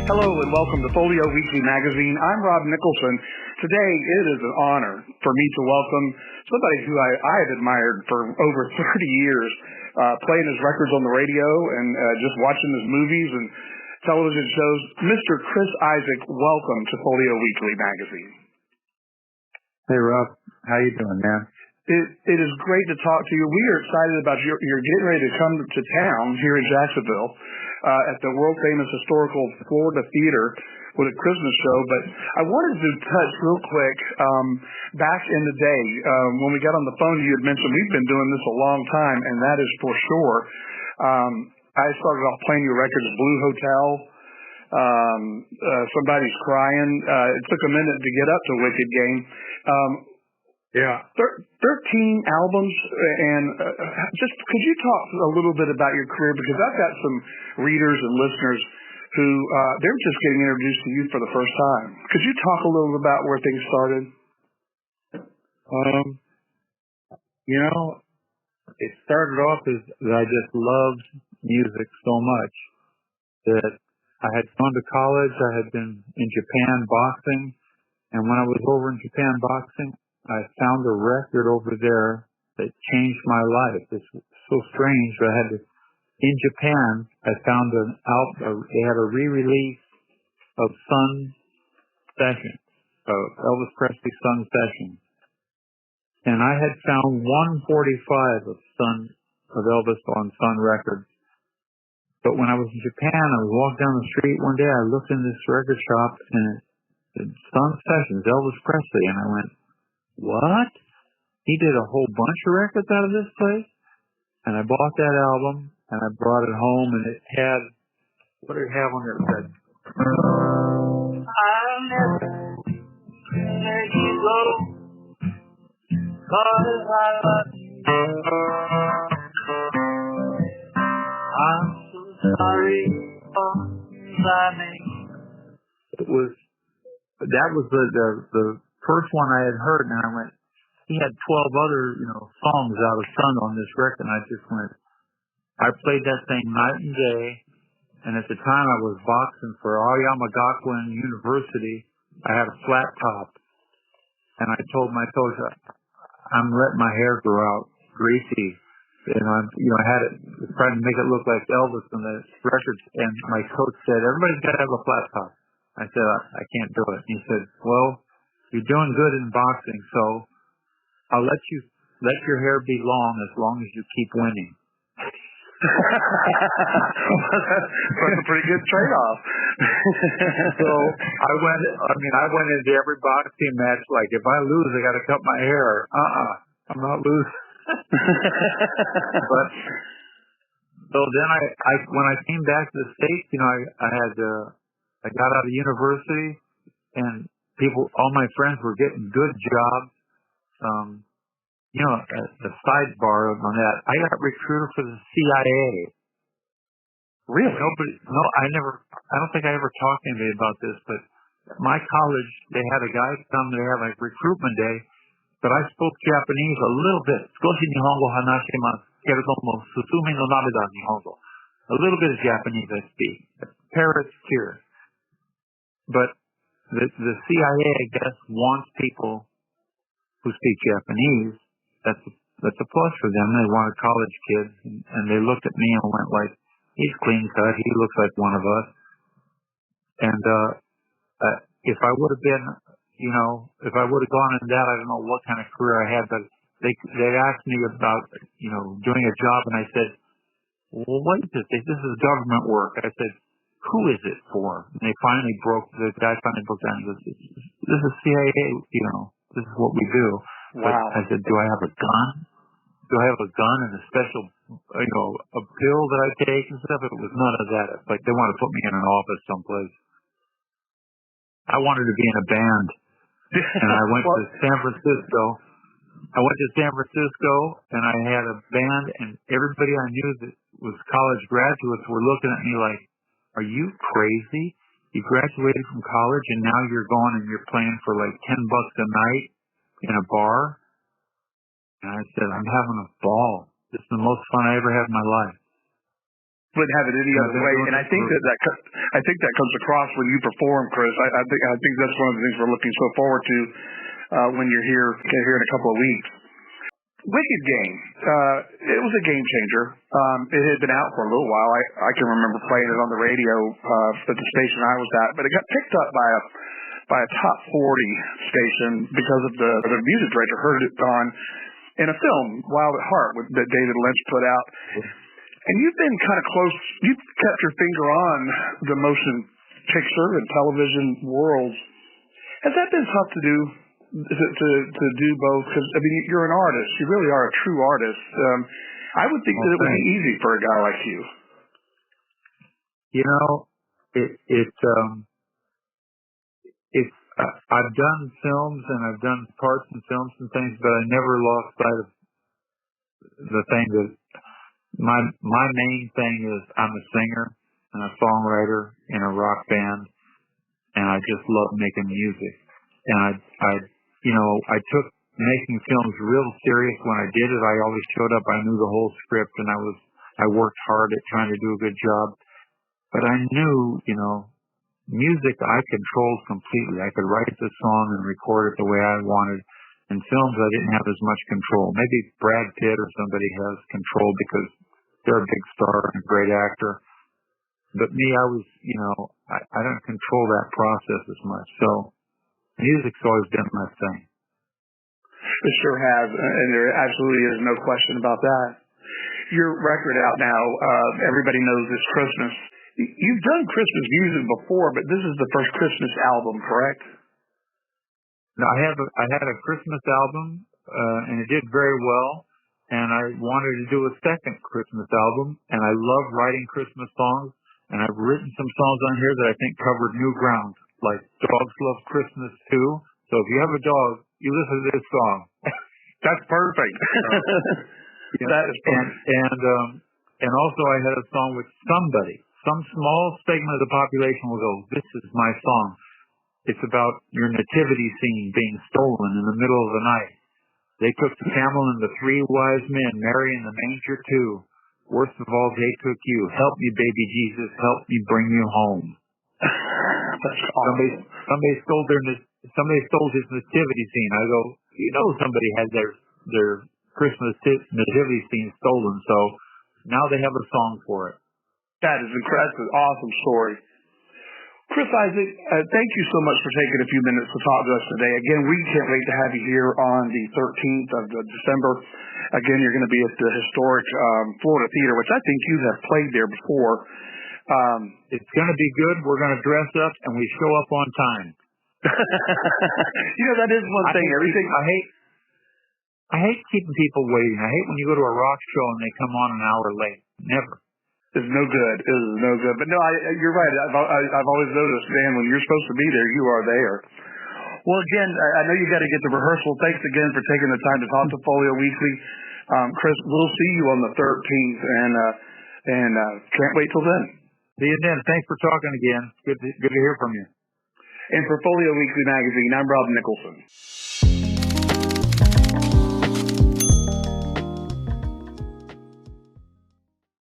Hello and welcome to Folio Weekly Magazine. I'm Rob Nicholson. Today it is an honor for me to welcome somebody who I have admired for over 30 years, playing his records on the radio and just watching his movies and television shows. Mr. Chris Isaak, welcome to Folio Weekly Magazine. Hey Rob, how you doing, man? It is great to talk to you. We are excited about you're getting ready to come to town here in Jacksonville at the world-famous historical Florida Theater with a Christmas show. But I wanted to touch real quick back in the day when we got on the phone. You had mentioned we've been doing this a long time, and that is for sure. I started off playing your records, Blue Hotel. Somebody's Crying. It took a minute to get up to Wicked Game. Yeah. 13 albums, and just could you talk a little bit about your career? Because I've got some readers and listeners who they're just getting introduced to you for the first time. Could you talk a little bit about where things started? It started off as that I just loved music so much that I had gone to college. I had been in Japan boxing, and when I was over in Japan boxing, I found a record over there that changed my life. It's so strange, but in Japan, I found they had a re-release of Sun Sessions, Elvis Presley Sun Sessions. And I had found 145 of Elvis on Sun Records. But when I was in Japan, I was walking down the street one day, I looked in this record shop and it said Sun Sessions, Elvis Presley, and I went, what? He did a whole bunch of records out of this place? And I bought that album, and I brought it home, and it had, what did it have on there? It said, I'll never let you go, 'cause I love you. I'm so sorry for things I made. That was the first one I had heard, and I went, he had 12 other, songs out of Sun on this record, and I just went, I played that thing night and day, and at the time I was boxing for Aoyama Gakuen University. I had a flat top, and I told my coach, I'm letting my hair grow out greasy, and I had it, trying to make it look like Elvis in the records, and my coach said, everybody's got to have a flat top. I said, I can't do it. And he said, well, you're doing good in boxing, so I'll let your hair be long as you keep winning. That's a pretty good trade-off. So I went into every boxing match like, if I lose, I got to cut my hair. I'm not losing. But so then when I came back to the States, I got out of university and all my friends were getting good jobs. A sidebar on that, I got recruited for the CIA. Really? I don't think I ever talked to anybody about this, but at my college, they had a guy come, they had like recruitment day, but I spoke Japanese a little bit. Skoshi Nihongo hanashimasu, keredomo susumi no nameda Nihongo. A little bit of Japanese I speak. Parrots here. But the CIA, I guess, wants people who speak Japanese. That's a plus for them. They wanted college kids, and they looked at me and went like, he's clean cut. He looks like one of us. And if I would have been, if I would have gone in that, I don't know what kind of career I had, but they asked me about, doing a job, and I said, well, what is this? This is government work. I said, who is it for? And the guy finally broke down and goes, this is CIA, this is what we do. Wow. But I said, do I have a gun? Do I have a gun and a special, a pill that I take and stuff? It was none of that. It's like they want to put me in an office someplace. I wanted to be in a band. And I went to San Francisco. And I had a band, and everybody I knew that was college graduates were looking at me like, are you crazy? You graduated from college and now you're going and you're playing for like $10 a night in a bar? And I said, I'm having a ball. This is the most fun I ever had in my life. wouldn't have it any other way. And I think that comes across when you perform, Chris. I think that's one of the things we're looking so forward to when you're here in a couple of weeks. Wicked Game. It was a game changer. It had been out for a little while. I can remember playing it on the radio at the station I was at, but it got picked up by a top 40 station because of the music director heard it on in a film, Wild at Heart, that David Lynch put out. And you've been kind of close. You've kept your finger on the motion picture and television worlds. Has that been tough to do? To do both? Because I mean, you're an artist. You really are a true artist. I would think that it would be easy for a guy like you. You know, I've done films and I've done parts in films and things, but I never lost sight of the thing that my main thing is I'm a singer and a songwriter in a rock band, and I just love making music. And I took making films real serious when I did it. I always showed up. I knew the whole script, and I worked hard at trying to do a good job. But I knew, music I controlled completely. I could write the song and record it the way I wanted. In films, I didn't have as much control. Maybe Brad Pitt or somebody has control because they're a big star and a great actor. But me, I was, I don't control that process as much. So music's always been my thing. It sure has, and there absolutely is no question about that. Your record out now, everybody knows it's Christmas. You've done Christmas music before, but this is the first Christmas album, correct? No, I had a Christmas album, and it did very well, and I wanted to do a second Christmas album, and I love writing Christmas songs, and I've written some songs on here that I think covered new ground, like Dogs Love Christmas Too. So if you have a dog, you listen to this song. That's perfect. That is perfect. And also I had a song with somebody. Some small segment of the population will go, this is my song. It's about your nativity scene being stolen in the middle of the night. They took the camel and the 3 wise men, Mary in the manger too. Worst of all, they took you. Help me, baby Jesus. Help me bring you home. That's awesome. Somebody stole his nativity scene. I go, somebody had their Christmas nativity scene stolen, so now they have a song for it. That is incredible. Awesome story. Chris Isaak, thank you so much for taking a few minutes to talk to us today. Again, we can't wait to have you here on the 13th of December. Again, you're going to be at the historic Florida Theater, which I think you have played there before. It's going to be good. We're going to dress up, and we show up on time. That is one thing. I hate keeping people waiting. I hate when you go to a rock show and they come on an hour late. Never. It's no good. It is no good. But no, you're right. I've always noticed, man, when you're supposed to be there, you are there. Well, again, I know you got to get the rehearsal. Thanks again for taking the time to talk to Folio Weekly. Chris, we'll see you on the 13th, and can't wait till then. See you then. Thanks for talking again. Good to hear from you. And for Folio Weekly Magazine, I'm Rob Nicholson.